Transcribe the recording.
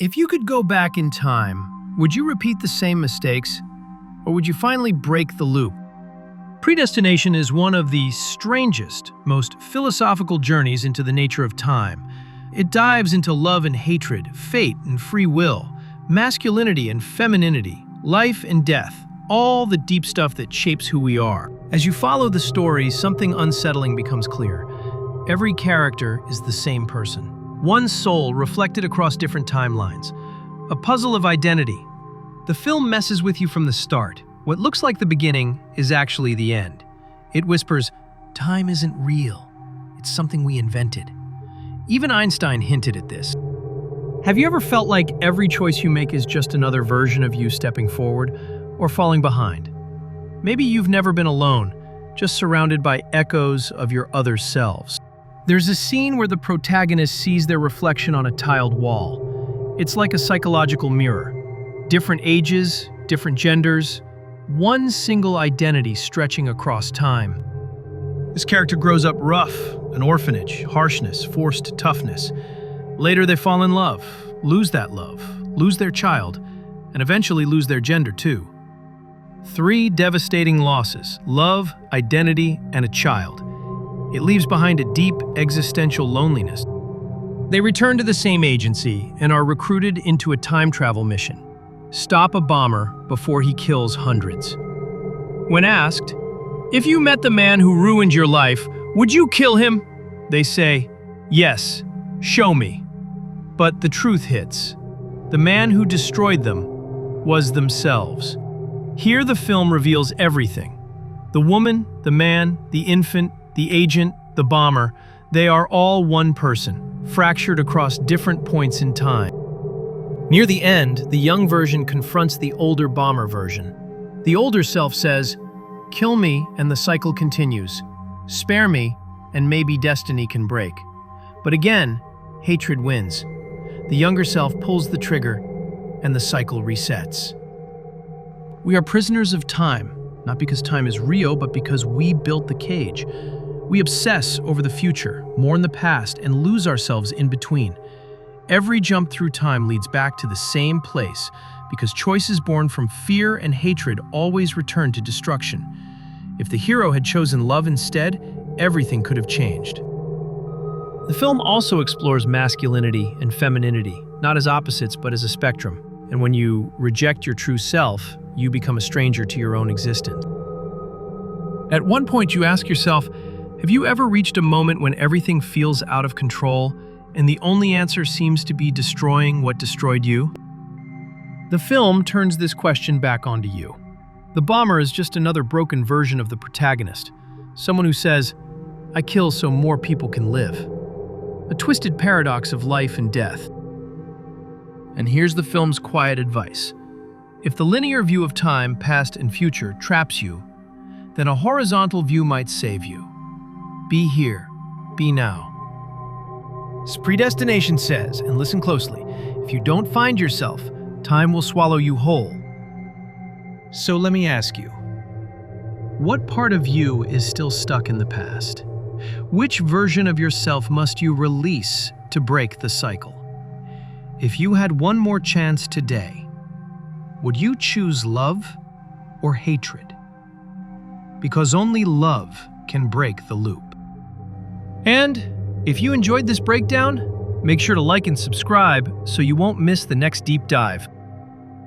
If you could go back in time, would you repeat the same mistakes? Or would you finally break the loop? Predestination is one of the strangest, most philosophical journeys into the nature of time. It dives into love and hatred, fate and free will, masculinity and femininity, life and death, all the deep stuff that shapes who we are. As you follow the story, something unsettling becomes clear. Every character is the same person. One soul reflected across different timelines. A puzzle of identity. The film messes with you from the start. What looks like the beginning is actually the end. It whispers, time isn't real. It's something we invented. Even Einstein hinted at this. Have you ever felt like every choice you make is just another version of you stepping forward or falling behind? Maybe you've never been alone, just surrounded by echoes of your other selves. There's a scene where the protagonist sees their reflection on a tiled wall. It's like a psychological mirror. Different ages, different genders, one single identity stretching across time. This character grows up rough, an orphanage, harshness, forced toughness. Later they fall in love, lose that love, lose their child, and eventually lose their gender too. 3 devastating losses: love, identity, and a child. It leaves behind a deep existential loneliness. They return to the same agency and are recruited into a time travel mission. Stop a bomber before he kills hundreds. When asked, if you met the man who ruined your life, would you kill him? They say, yes, show me. But the truth hits. The man who destroyed them was themselves. Here the film reveals everything. The woman, the man, the infant, the agent, the bomber, they are all one person, fractured across different points in time. Near the end, the young version confronts the older bomber version. The older self says, kill me and the cycle continues. Spare me and maybe destiny can break. But again, hatred wins. The younger self pulls the trigger and the cycle resets. We are prisoners of time, not because time is real, but because we built the cage. We obsess over the future, mourn the past, and lose ourselves in between. Every jump through time leads back to the same place, because choices born from fear and hatred always return to destruction. If the hero had chosen love instead, everything could have changed. The film also explores masculinity and femininity, not as opposites, but as a spectrum. And when you reject your true self, you become a stranger to your own existence. At one point, you ask yourself, have you ever reached a moment when everything feels out of control and the only answer seems to be destroying what destroyed you? The film turns this question back onto you. The bomber is just another broken version of the protagonist, someone who says, I kill so more people can live. A twisted paradox of life and death. And here's the film's quiet advice. If the linear view of time, past and future, traps you, then a horizontal view might save you. Be here, be now. Predestination says, and listen closely, if you don't find yourself, time will swallow you whole. So let me ask you, what part of you is still stuck in the past? Which version of yourself must you release to break the cycle? If you had one more chance today, would you choose love or hatred? Because only love can break the loop. And if you enjoyed this breakdown, make sure to like and subscribe so you won't miss the next deep dive.